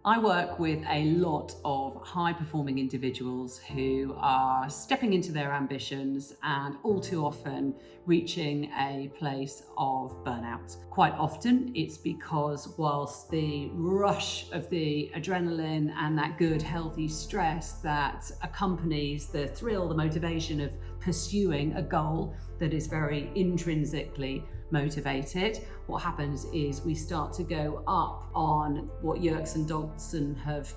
I work with a lot of high-performing individuals who are stepping into their ambitions and all too often reaching a place of burnout. Quite often it's because whilst the rush of the adrenaline and that good healthy stress that accompanies the thrill, the motivation of pursuing a goal that is very intrinsically motivated, what happens is we start to go up on what Yerkes and Dodson have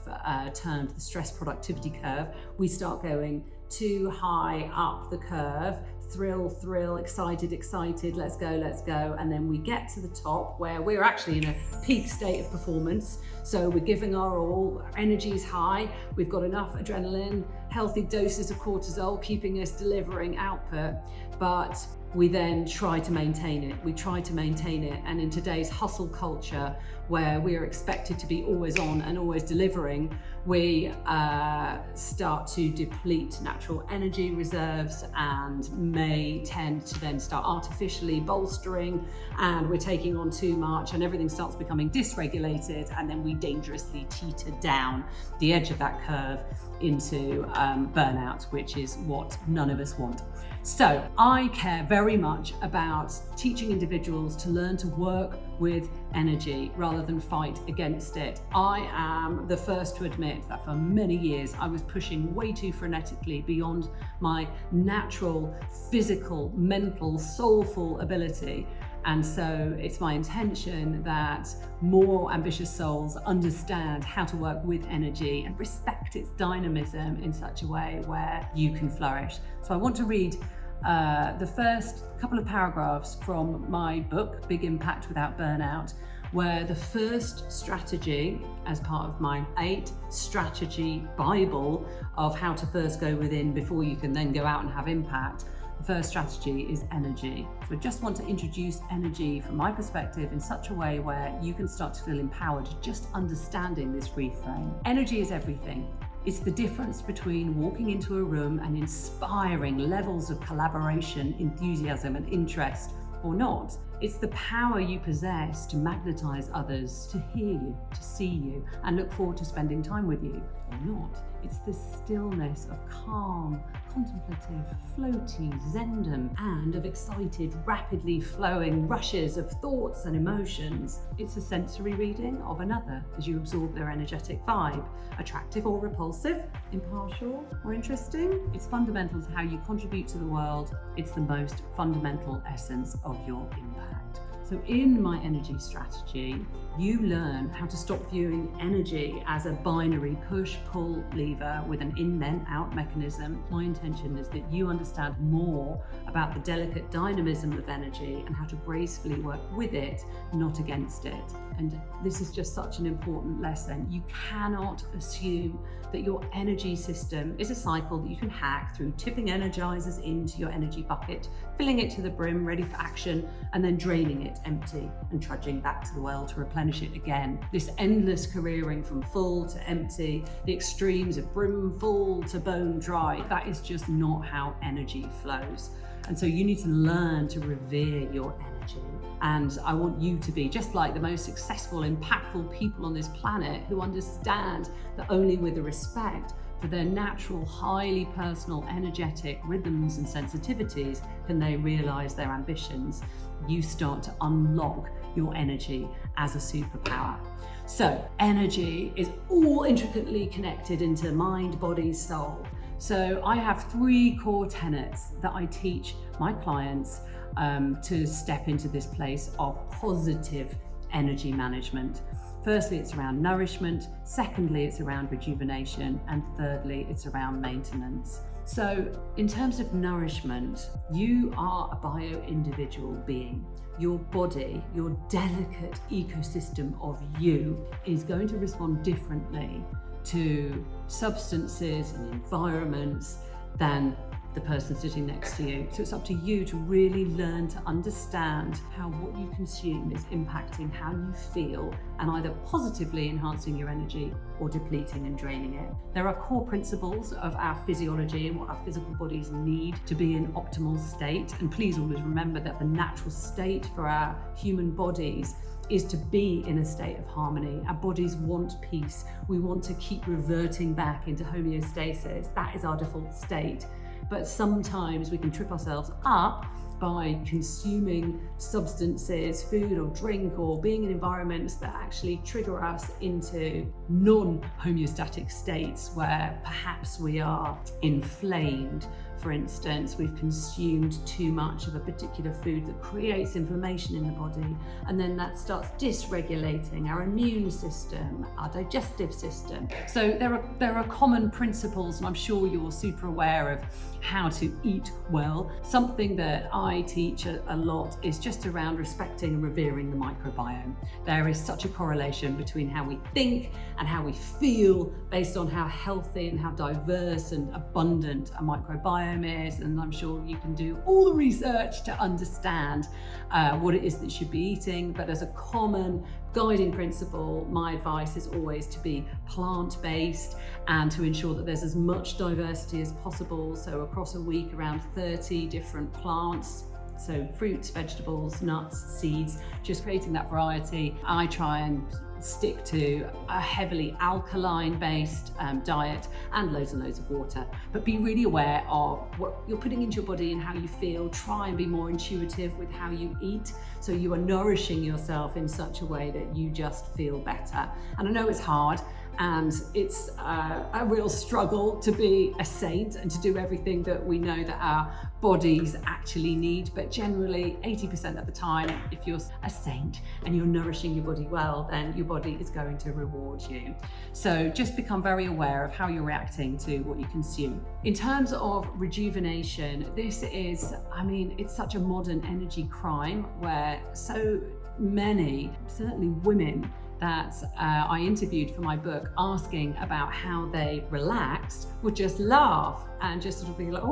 termed the stress productivity curve. We start going too high up the curve, thrill, excited, let's go. And then we get to the top where we're actually in a peak state of performance. So we're giving our all, our energy is high, we've got enough adrenaline, healthy doses of cortisol keeping us delivering output, but we then try to maintain it. And in today's hustle culture, where we are expected to be always on and always delivering, we start to deplete natural energy reserves and may tend to then start artificially bolstering, and we're taking on too much and everything starts becoming dysregulated, and then we dangerously teeter down the edge of that curve into burnout, which is what none of us want. So I care very much about teaching individuals to learn to work with energy rather than fight against it. I am the first to admit that for many years I was pushing way too frenetically beyond my natural, physical, mental, soulful ability. And so it's my intention that more ambitious souls understand how to work with energy and respect its dynamism in such a way where you can flourish. So I want to read the first couple of paragraphs from my book, Big Impact Without Burnout, where the first strategy, as part of my 8 strategy Bible of how to first go within before you can then go out and have impact, the first strategy is energy. So I just want to introduce energy from my perspective in such a way where you can start to feel empowered just understanding this reframe. Energy is everything. It's the difference between walking into a room and inspiring levels of collaboration, enthusiasm, and interest, or not. It's the power you possess to magnetize others, to hear you, to see you, and look forward to spending time with you, or not. It's the stillness of calm, contemplative, floaty zendom, and of excited, rapidly flowing rushes of thoughts and emotions. It's a sensory reading of another as you absorb their energetic vibe, attractive or repulsive, impartial or interesting. It's fundamental to how you contribute to the world. It's the most fundamental essence of your impact. So in my energy strategy, you learn how to stop viewing energy as a binary push, pull lever with an in then out mechanism. My intention is that you understand more about the delicate dynamism of energy and how to gracefully work with it, not against it. And this is just such an important lesson. You cannot assume that your energy system is a cycle that you can hack through tipping energizers into your energy bucket, filling it to the brim, ready for action, and then draining it empty and trudging back to the well to replenish it again. This endless careering from full to empty, the extremes of brim full to bone dry, that is just not how energy flows. And so you need to learn to revere your energy. And I want you to be just like the most successful, impactful people on this planet who understand that only with the respect for their natural, highly personal, energetic rhythms and sensitivities can they realize their ambitions. You start to unlock your energy as a superpower. So energy is all intricately connected into mind, body, soul. So I have 3 core tenets that I teach my clients to step into this place of positive energy management. Firstly, it's around nourishment. Secondly, it's around rejuvenation. And thirdly, it's around maintenance. So in terms of nourishment, you are a bio-individual being. Your body, your delicate ecosystem of you is going to respond differently to substances and environments than the person sitting next to you. So it's up to you to really learn to understand how what you consume is impacting how you feel and either positively enhancing your energy or depleting and draining it. There are core principles of our physiology and what our physical bodies need to be in optimal state. And please always remember that the natural state for our human bodies is to be in a state of harmony. Our bodies want peace. We want to keep reverting back into homeostasis. That is our default state. But sometimes we can trip ourselves up by consuming substances, food or drink, or being in environments that actually trigger us into non-homeostatic states where perhaps we are inflamed. For instance, we've consumed too much of a particular food that creates inflammation in the body, and then that starts dysregulating our immune system, our digestive system. So there are common principles, and I'm sure you're super aware of how to eat well. Something that I teach a lot is just around respecting and revering the microbiome. There is such a correlation between how we think and how we feel based on how healthy and how diverse and abundant a microbiome is, and I'm sure you can do all the research to understand what it is that you should be eating. But as a common guiding principle, my advice is always to be plant-based and to ensure that there's as much diversity as possible. So across a week, around 30 different plants. So fruits, vegetables, nuts, seeds, just creating that variety. I try and stick to a heavily alkaline-based diet and loads of water. But be really aware of what you're putting into your body and how you feel. Try and be more intuitive with how you eat, so you are nourishing yourself in such a way that you just feel better. And I know it's hard, and it's a real struggle to be a saint and to do everything that we know that our bodies actually need. But generally 80% of the time, if you're a saint and you're nourishing your body well, then your body is going to reward you. So just become very aware of how you're reacting to what you consume. In terms of rejuvenation, this is, it's such a modern energy crime where so many, certainly women, that I interviewed for my book asking about how they relaxed would just laugh and just sort of be like,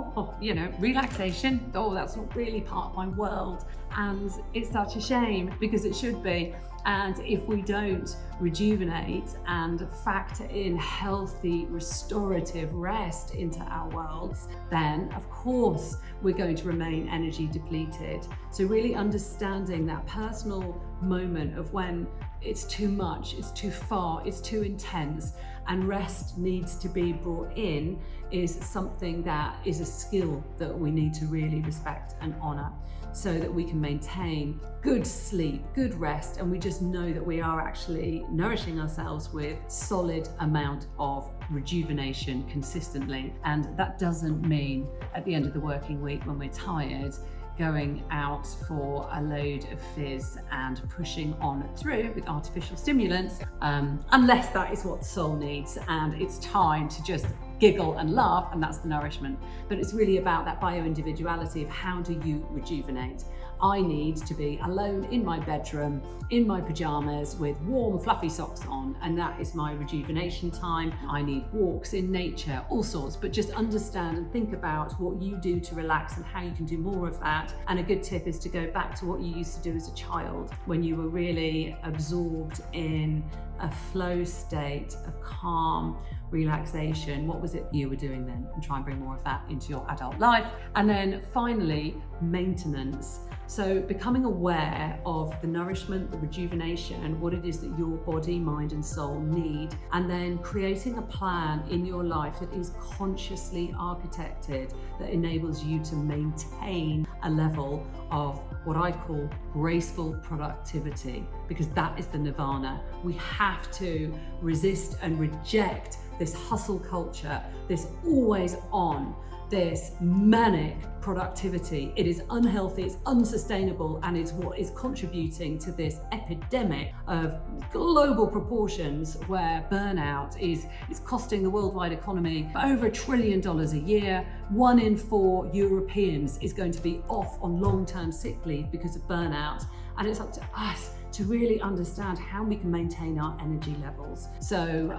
relaxation, that's not really part of my world. And it's such a shame, because it should be. And if we don't rejuvenate and factor in healthy, restorative rest into our worlds, then of course we're going to remain energy depleted. So really understanding that personal moment of when it's too much, it's too far, it's too intense, and rest needs to be brought in is something that is a skill that we need to really respect and honor, so that we can maintain good sleep, good rest, and we just know that we are actually nourishing ourselves with solid amount of rejuvenation consistently. And that doesn't mean at the end of the working week, when we're tired, going out for a load of fizz and pushing on through with artificial stimulants, unless that is what the soul needs and it's time to just giggle and laugh, and that's the nourishment. But it's really about that bio-individuality of how do you rejuvenate. I need to be alone in my bedroom, in my pajamas with warm fluffy socks on, and that is my rejuvenation time. I need walks in nature, all sorts, but just understand and think about what you do to relax and how you can do more of that. And a good tip is to go back to what you used to do as a child, when you were really absorbed in a flow state of calm relaxation. What was it you were doing then? And try and bring more of that into your adult life. And then finally, maintenance. So becoming aware of the nourishment, the rejuvenation, what it is that your body, mind and soul need, and then creating a plan in your life that is consciously architected, that enables you to maintain a level of what I call graceful productivity, because that is the nirvana. We have to resist and reject this hustle culture, this always on, this manic productivity. It is unhealthy, it's unsustainable, and it's what is contributing to this epidemic of global proportions where burnout is costing the worldwide economy over $1 trillion a year. 1 in 4 Europeans is going to be off on long-term sick leave because of burnout. And it's up to us to really understand how we can maintain our energy levels. So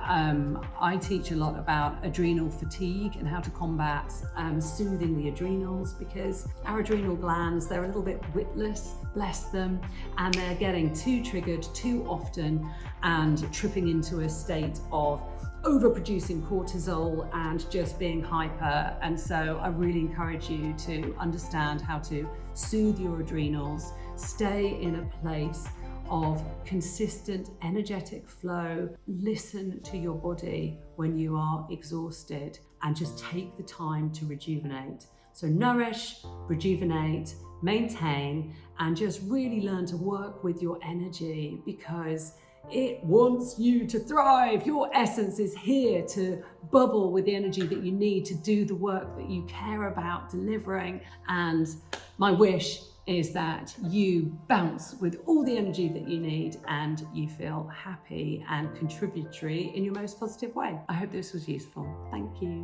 I teach a lot about adrenal fatigue and how to combat soothing the adrenals, because our adrenal glands, they're a little bit witless, bless them, and they're getting too triggered too often and tripping into a state of overproducing cortisol and just being hyper. And so I really encourage you to understand how to soothe your adrenals, stay in a place of consistent energetic flow, listen to your body when you are exhausted, and just take the time to rejuvenate. So nourish, rejuvenate, maintain, and just really learn to work with your energy, because it wants you to thrive. Your essence is here to bubble with the energy that you need to do the work that you care about delivering. And my wish is that you bounce with all the energy that you need and you feel happy and contributory in your most positive way. I hope this was useful. Thank you.